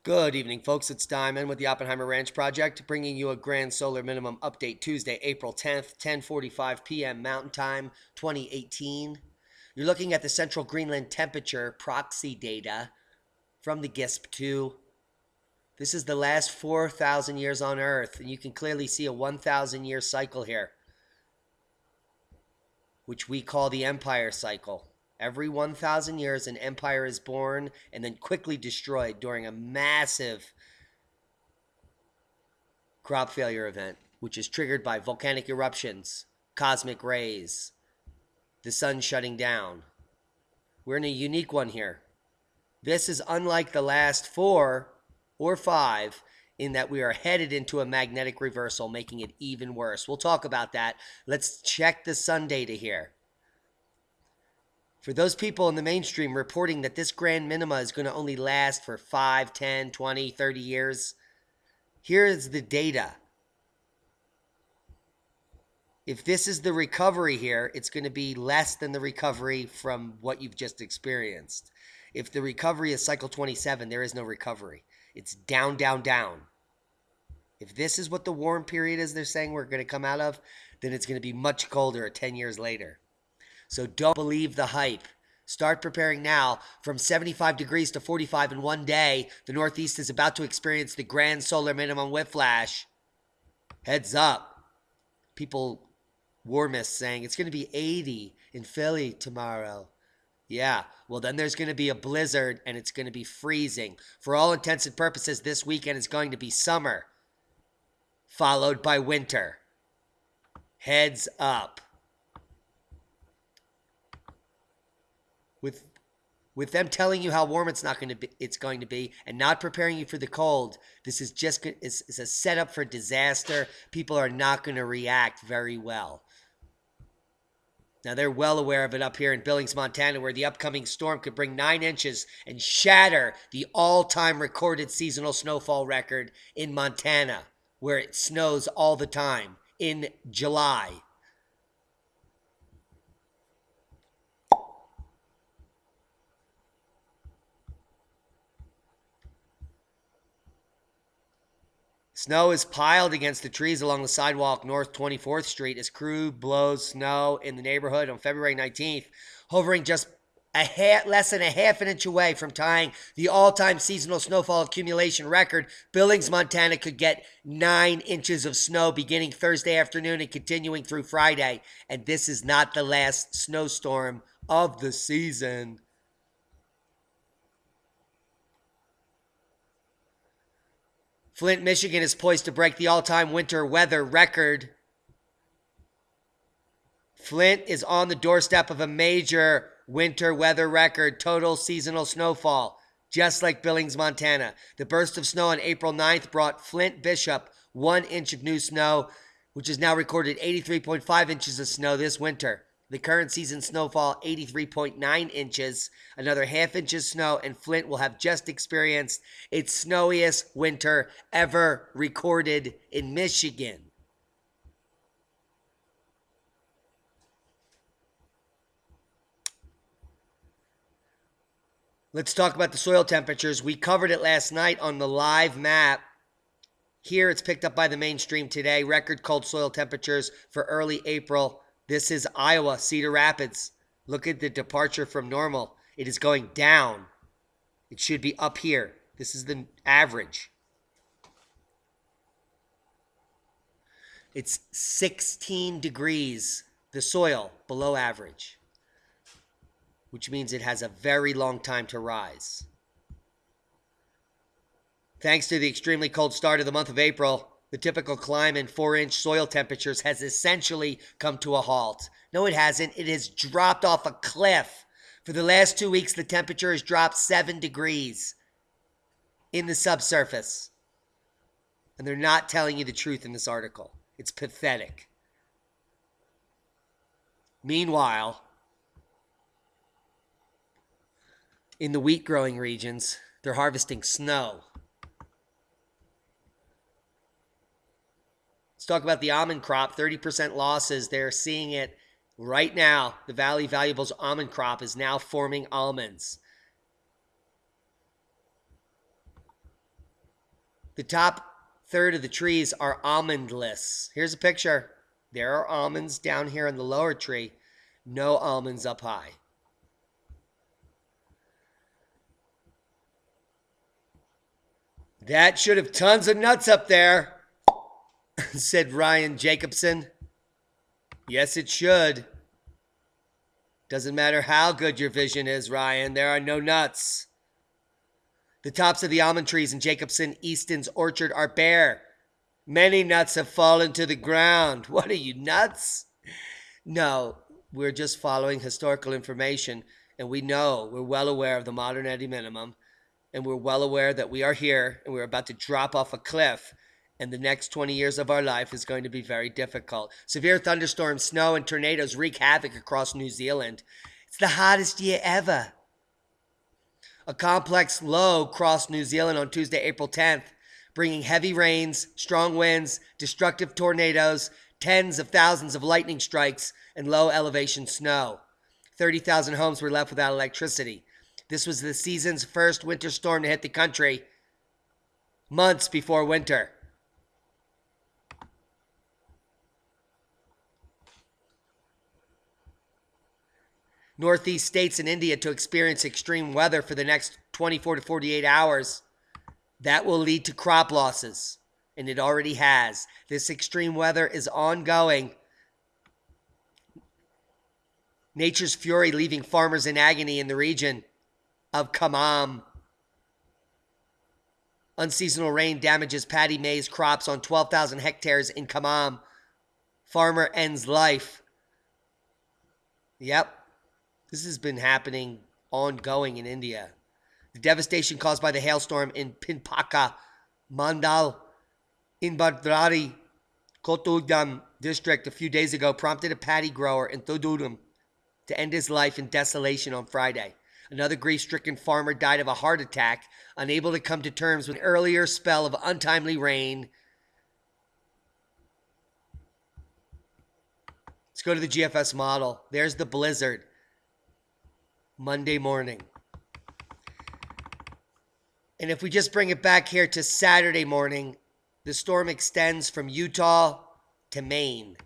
Good evening, folks. It's Diamond with the Oppenheimer Ranch Project, bringing you a grand solar minimum update Tuesday, April 10th, 10:45 p.m. Mountain Time, 2018. You're looking at the central Greenland temperature proxy data from the GSP-2. This is the last 4,000 years on Earth, and you can clearly see a 1,000-year cycle here, which we call the Empire Cycle. Every 1,000 years, an empire is born and then quickly destroyed during a massive crop failure event, which is triggered by volcanic eruptions, cosmic rays, the sun shutting down. We're in a unique one here. This is unlike the last 4 or 5 in that we are headed into a magnetic reversal, making it even worse. We'll talk about that. Let's check the sun data here. For those people in the mainstream reporting that this grand minima is going to only last for 5, 10, 20, 30 years, here's the data. If this is the recovery here, it's going to be less than the recovery from what you've just experienced. If the recovery is cycle 27, there is no recovery. It's down, down, down. If this is what the warm period is they're saying we're going to come out of, then it's going to be much colder 10 years later. So don't believe the hype. Start preparing now. From 75 degrees to 45 in one day, the Northeast is about to experience the grand solar minimum whiplash. Heads up. People, warmists saying it's going to be 80 in Philly tomorrow. Yeah, well then there's going to be a blizzard and it's going to be freezing. For all intents and purposes, this weekend is going to be summer, followed by winter. Heads up. With them telling you how warm it's going to be, and not preparing you for the cold, this is just is a setup for disaster. People are not going to react very well. Now, they're well aware of it up here in Billings, Montana, where the upcoming storm could bring 9 inches and shatter the all-time recorded seasonal snowfall record in Montana, where it snows all the time in July. Snow is piled against the trees along the sidewalk north 24th Street as crew blows snow in the neighborhood on February 19th, hovering just less than a half an inch away from tying the all-time seasonal snowfall accumulation record. Billings, Montana could get 9 inches of snow beginning Thursday afternoon and continuing through Friday. And this is not the last snowstorm of the season. Flint, Michigan is poised to break the all-time winter weather record. Flint is on the doorstep of a major winter weather record, total seasonal snowfall, just like Billings, Montana. The burst of snow on April 9th brought Flint Bishop 1 inch of new snow, which has now recorded 83.5 inches of snow this winter. The current season snowfall, 83.9 inches. Another half inch of snow, and Flint will have just experienced its snowiest winter ever recorded in Michigan. Let's talk about the soil temperatures. We covered it last night on the live map. Here it's picked up by the mainstream today. Record cold soil temperatures for early April. This is Iowa, Cedar Rapids. Look at the departure from normal. It is going down. It should be up here. This is the average. It's 16 degrees, the soil, below average, which means it has a very long time to rise. Thanks to the extremely cold start of the month of April, the typical climb in 4-inch soil temperatures has essentially come to a halt. No, it hasn't. It has dropped off a cliff. For the last 2 weeks, the temperature has dropped 7 degrees in the subsurface. And they're not telling you the truth in this article. It's pathetic. Meanwhile, in the wheat growing regions, they're harvesting snow. Let's talk about the almond crop. 30% losses. They're seeing it right now. The Valley Valuables almond crop is now forming almonds. The top third of the trees are almondless. Here's a picture. There are almonds down here in the lower tree. No almonds up high. That should have tons of nuts up there, said Ryan Jacobson. Yes, it should. Doesn't matter how good your vision is, Ryan. There are no nuts. The tops of the almond trees in Jacobson Easton's orchard are bare. Many nuts have fallen to the ground. What are you, nuts? No, we're just following historical information, and we're well aware of the modern eddy minimum, and we're well aware that we are here, and we're about to drop off a cliff, and the next 20 years of our life is going to be very difficult. Severe thunderstorms, snow, and tornadoes wreak havoc across New Zealand. It's the hottest year ever. A complex low crossed New Zealand on Tuesday, April 10th, bringing heavy rains, strong winds, destructive tornadoes, tens of thousands of lightning strikes, and low elevation snow. 30,000 homes were left without electricity. This was the season's first winter storm to hit the country months before winter. Northeast states in India to experience extreme weather for the next 24 to 48 hours. That will lead to crop losses, and it already has. This extreme weather is ongoing. Nature's fury leaving farmers in agony in the region of Kamam. Unseasonal rain damages paddy maize crops on 12,000 hectares in Kamam. Farmer ends life. Yep, this has been happening ongoing in India. The devastation caused by the hailstorm in Pinpaka, Mandal, in Bhadrari, Kottayam district a few days ago prompted a paddy grower in Thuduram to end his life in desolation on Friday. Another grief-stricken farmer died of a heart attack, unable to come to terms with an earlier spell of untimely rain. Let's go to the GFS model. There's the blizzard. Monday morning. And if we just bring it back here to Saturday morning, the storm extends from Utah to Maine.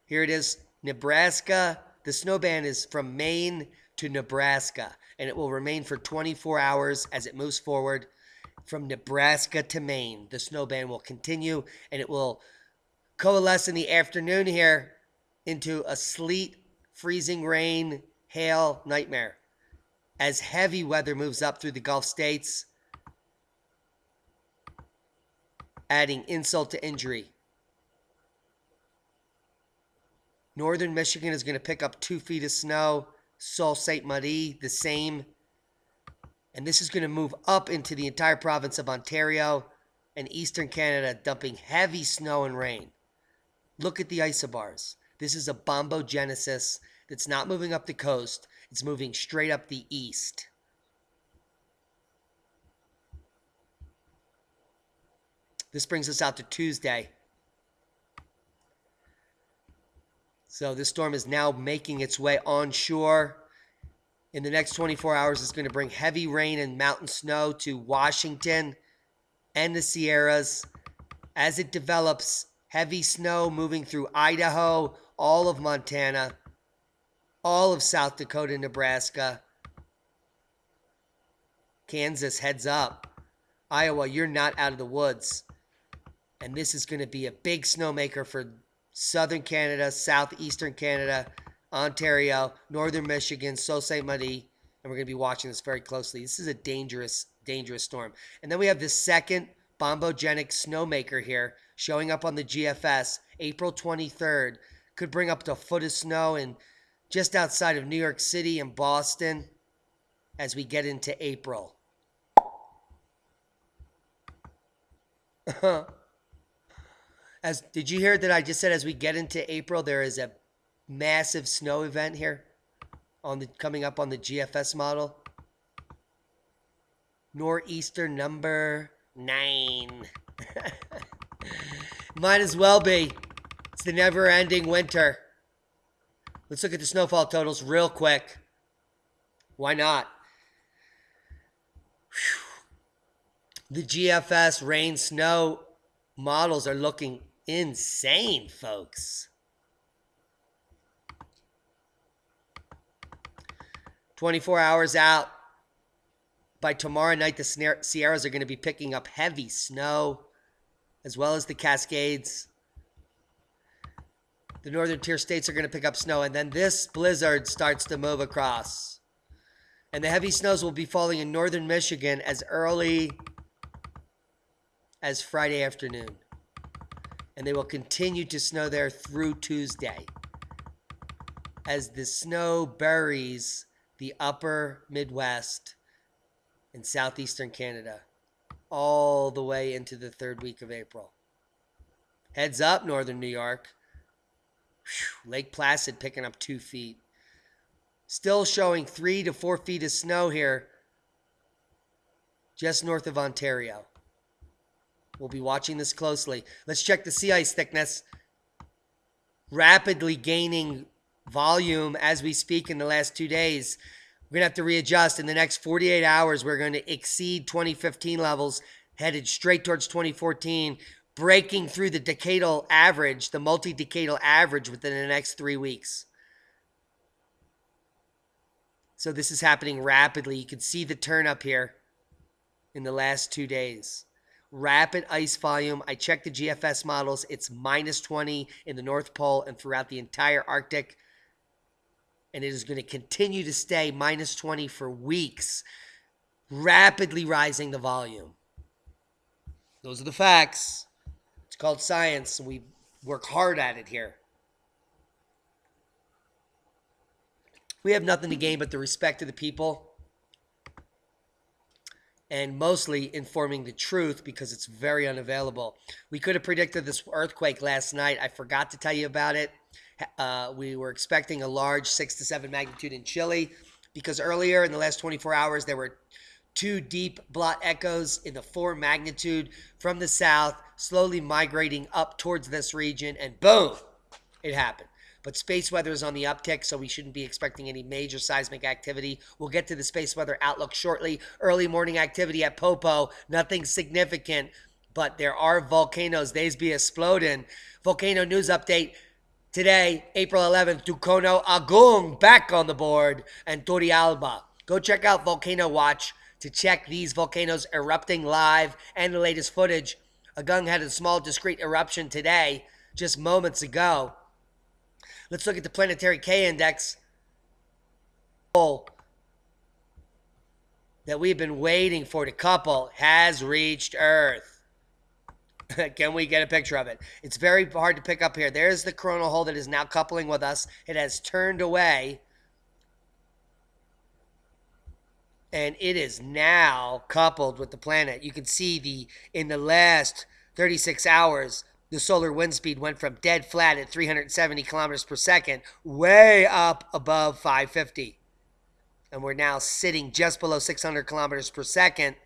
Here it is, Nebraska. The snow band is from Maine to Nebraska, and it will remain for 24 hours as it moves forward from Nebraska to Maine. The snow band will continue, and it will coalesce in the afternoon here into a sleet, freezing rain, hail nightmare as heavy weather moves up through the Gulf states, adding insult to injury. Northern Michigan is going to pick up 2 feet of snow. Sault Ste. Marie, the same. And this is going to move up into the entire province of Ontario and eastern Canada, dumping heavy snow and rain. Look at the isobars. This is a bombogenesis that's not moving up the coast. It's moving straight up the east. This brings us out to Tuesday. So this storm is now making its way onshore. In the next 24 hours, it's going to bring heavy rain and mountain snow to Washington and the Sierras. As it develops, heavy snow moving through Idaho, all of Montana, all of South Dakota, Nebraska. Kansas, heads up. Iowa, you're not out of the woods. And this is going to be a big snowmaker for southern Canada, southeastern Canada, Ontario, northern Michigan, Sault Ste. Marie, and we're going to be watching this very closely. This is a dangerous, dangerous storm. And then we have the second bombogenic snowmaker here showing up on the GFS, April 23rd. Could bring up to a foot of snow in just outside of New York City and Boston as we get into April. Did you hear that I just said as we get into April, there is a massive snow event here coming up on the GFS model? Nor'easter number 9. Might as well be. It's the never-ending winter. Let's look at the snowfall totals real quick. Why not? The GFS rain snow models are looking insane, folks. 24 hours out. By tomorrow night, the Sierras are going to be picking up heavy snow, as well as the Cascades. The northern tier states are going to pick up snow, and then this blizzard starts to move across. And the heavy snows will be falling in northern Michigan as early as Friday afternoon. And they will continue to snow there through Tuesday as the snow buries the upper Midwest and southeastern Canada all the way into the third week of April. Heads up, northern New York. Lake Placid picking up 2 feet. Still showing 3 to 4 feet of snow here just north of Ontario. We'll be watching this closely. Let's check the sea ice thickness. Rapidly gaining volume as we speak in the last 2 days. We're going to have to readjust. In the next 48 hours, we're going to exceed 2015 levels, headed straight towards 2014, breaking through the decadal average, the multi-decadal average within the next 3 weeks. So this is happening rapidly. You can see the turn up here in the last 2 days. Rapid ice volume. I checked the GFS models. It's minus 20 in the North Pole and throughout the entire Arctic. And it is going to continue to stay minus 20 for weeks, rapidly rising the volume. Those are the facts. It's called science, and we work hard at it here. We have nothing to gain but the respect of the people and mostly informing the truth because it's very unavailable. We could have predicted this earthquake last night. I forgot to tell you about it. We were expecting a large 6 to 7 magnitude in Chile because earlier in the last 24 hours, there were 2 deep blot echoes in the 4 magnitude from the south, slowly migrating up towards this region, and boom, it happened. But space weather is on the uptick, so we shouldn't be expecting any major seismic activity. We'll get to the space weather outlook shortly. Early morning activity at Popo, nothing significant, but there are volcanoes. They's be exploding. Volcano news update today, April 11th, Tucono Agung back on the board, and Turrialba. Go check out Volcano Watch to check these volcanoes erupting live and the latest footage. Agung had a small discrete eruption today, just moments ago. Let's look at the planetary K-index that we've been waiting for to couple has reached Earth. Can we get a picture of it? It's very hard to pick up here. There's the coronal hole that is now coupling with us. It has turned away. And it is now coupled with the planet. You can see in the last 36 hours, the solar wind speed went from dead flat at 370 kilometers per second way up above 550. And we're now sitting just below 600 kilometers per second.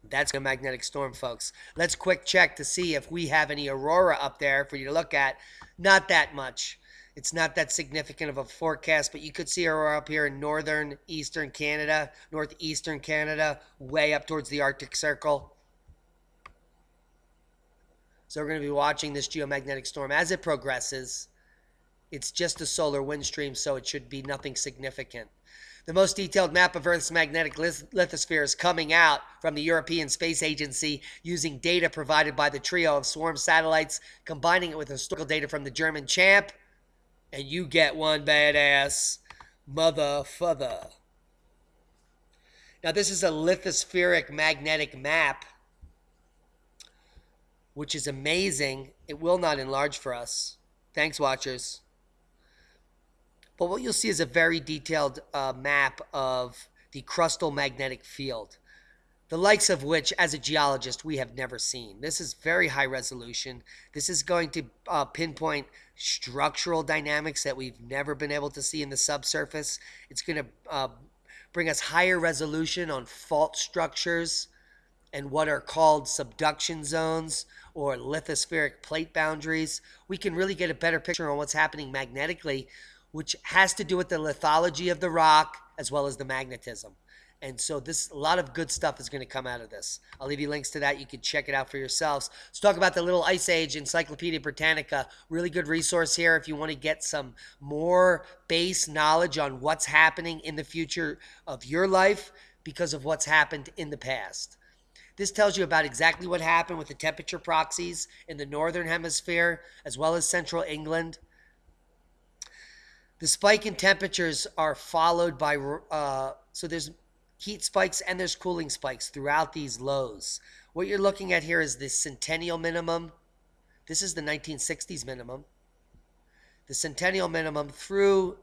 That's a magnetic storm, folks. Let's quick check to see if we have any aurora up there for you to look at. Not that much. It's not that significant of a forecast, but you could see aurora up here in northern, eastern Canada, northeastern Canada, way up towards the Arctic Circle. So we're going to be watching this geomagnetic storm as it progresses. It's just a solar wind stream, so it should be nothing significant. The most detailed map of Earth's magnetic lithosphere is coming out from the European Space Agency using data provided by the trio of swarm satellites, combining it with historical data from the German CHAMP, and you get one badass motherfucker. Now, this is a lithospheric magnetic map, which is amazing. It will not enlarge for us. Thanks, watchers. But what you'll see is a very detailed map of the crustal magnetic field, the likes of which, as a geologist, we have never seen. This is very high resolution. This is going to pinpoint structural dynamics that we've never been able to see in the subsurface. It's going to bring us higher resolution on fault structures and what are called subduction zones or lithospheric plate boundaries. We can really get a better picture on what's happening magnetically, which has to do with the lithology of the rock as well as the magnetism. And so a lot of good stuff is going to come out of this. I'll leave you links to that. You can check it out for yourselves. Let's talk about the Little Ice Age Encyclopedia Britannica. Really good resource here if you want to get some more base knowledge on what's happening in the future of your life because of what's happened in the past. This tells you about exactly what happened with the temperature proxies in the northern hemisphere as well as central England. The spike in temperatures are followed by, so there's heat spikes and there's cooling spikes throughout these lows. What you're looking at here is the centennial minimum. This is the 1960s minimum. The centennial minimum through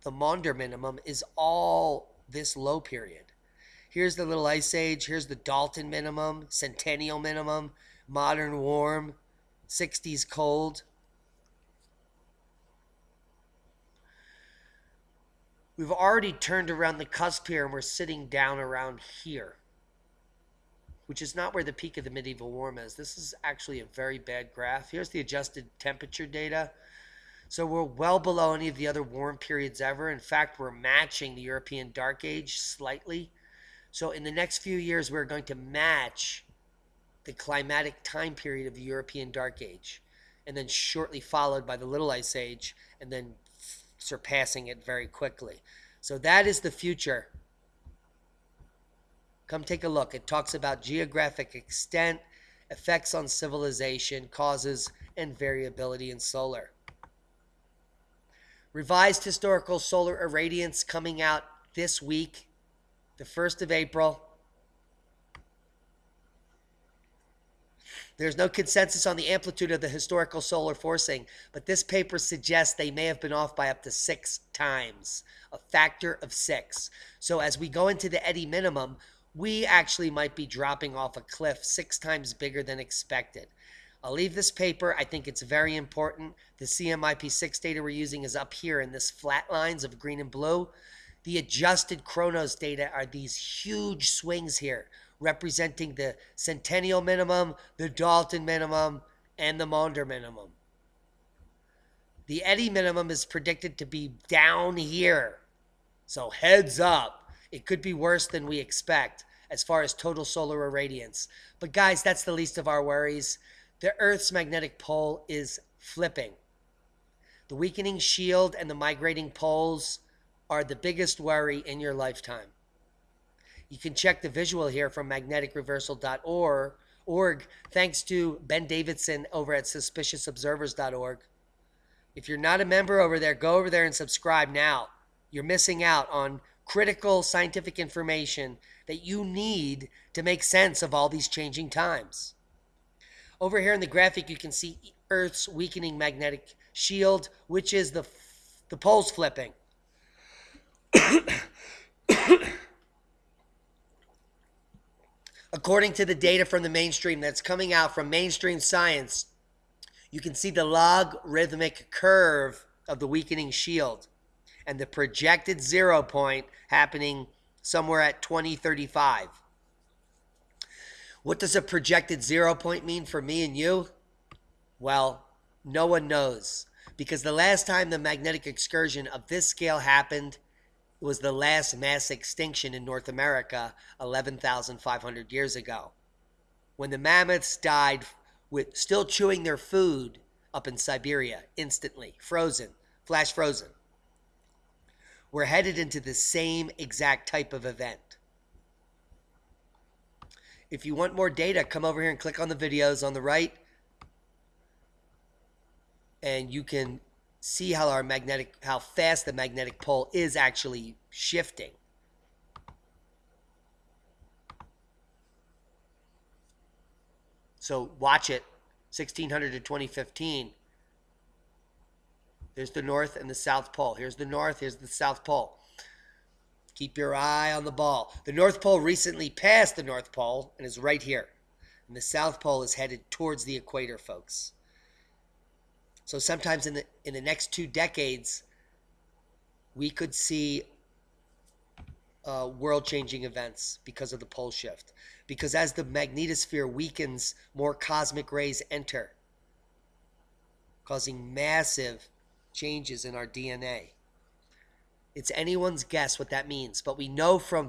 the Maunder minimum is all this low period. Here's the Little Ice Age. Here's the Dalton minimum, centennial minimum, modern warm, 60s cold. We've already turned around the cusp here and we're sitting down around here, which is not where the peak of the medieval warm is. This is actually a very bad graph. Here's the adjusted temperature data. So we're well below any of the other warm periods ever. In fact, we're matching the European Dark Age slightly. So in the next few years, we're going to match the climatic time period of the European Dark Age, and then shortly followed by the Little Ice Age, and then surpassing it very quickly. So that is the future. Come take a look. It talks about geographic extent, effects on civilization, causes, and variability in solar. Revised historical solar irradiance coming out this week, the 1st of April. There's no consensus on the amplitude of the historical solar forcing, but this paper suggests they may have been off by up to 6 times, a factor of 6. So as we go into the eddy minimum, we actually might be dropping off a cliff 6 times bigger than expected. I'll leave this paper. I think it's very important. The CMIP6 data we're using is up here in this flat lines of green and blue. The adjusted Chronos data are these huge swings here, representing the centennial minimum, the Dalton minimum, and the Maunder minimum. The eddy minimum is predicted to be down here. So heads up, it could be worse than we expect as far as total solar irradiance. But guys, that's the least of our worries. The Earth's magnetic pole is flipping. The weakening shield and the migrating poles are the biggest worry in your lifetime. You can check the visual here from magneticreversal.org. Thanks to Ben Davidson over at suspiciousobservers.org. If you're not a member over there, go over there and subscribe now. You're missing out on critical scientific information that you need to make sense of all these changing times. Over here in the graphic, you can see Earth's weakening magnetic shield, which is the poles flipping. According to the data from the mainstream that's coming out from mainstream science, you can see the logarithmic curve of the weakening shield and the projected 0 point happening somewhere at 2035. What does a projected 0 point mean for me and you? Well, no one knows, because the last time the magnetic excursion of this scale happened was the last mass extinction in North America 11,500 years ago, when the mammoths died with still chewing their food up in Siberia, instantly, frozen, flash frozen. We're headed into the same exact type of event. If you want more data, come over here and click on the videos on the right, and you can see how how fast the magnetic pole is actually shifting. So watch it, 1600 to 2015. There's the North and the South Pole. Here's the North, here's the South Pole. Keep your eye on the ball. The North Pole recently passed the North Pole and is right here. And the South Pole is headed towards the equator, folks. So sometimes in the next 2 decades, we could see world-changing events because of the pole shift. Because as the magnetosphere weakens, more cosmic rays enter, causing massive changes in our DNA. It's anyone's guess what that means, but we know from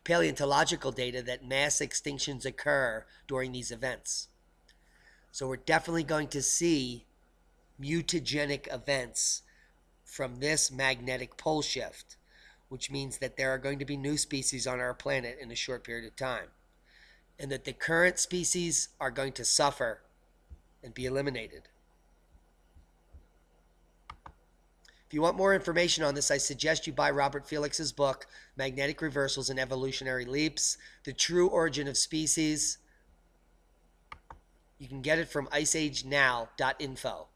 paleontological data that mass extinctions occur during these events. So we're definitely going to see mutagenic events from this magnetic pole shift, which means that there are going to be new species on our planet in a short period of time, and that the current species are going to suffer and be eliminated. If you want more information on this, I suggest you buy Robert Felix's book, Magnetic Reversals and Evolutionary Leaps, The True Origin of Species. You can get it from iceagenow.info.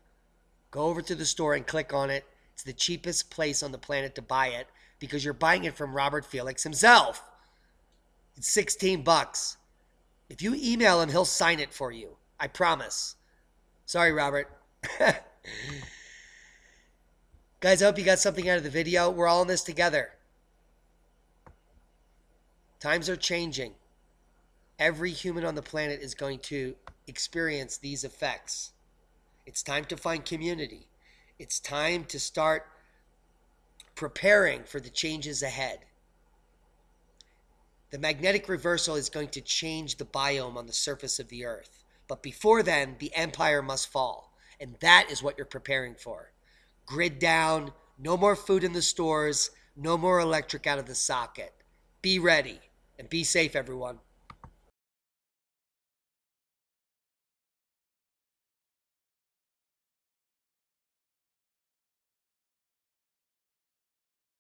Go over to the store and click on it. It's the cheapest place on the planet to buy it because you're buying it from Robert Felix himself. It's $16. If you email him, he'll sign it for you. I promise. Sorry, Robert. Guys, I hope you got something out of the video. We're all in this together. Times are changing. Every human on the planet is going to experience these effects. It's time to find community. It's time to start preparing for the changes ahead. The magnetic reversal is going to change the biome on the surface of the earth. But before then, the empire must fall. And that is what you're preparing for. Grid down, no more food in the stores, no more electric out of the socket. Be ready and be safe, everyone.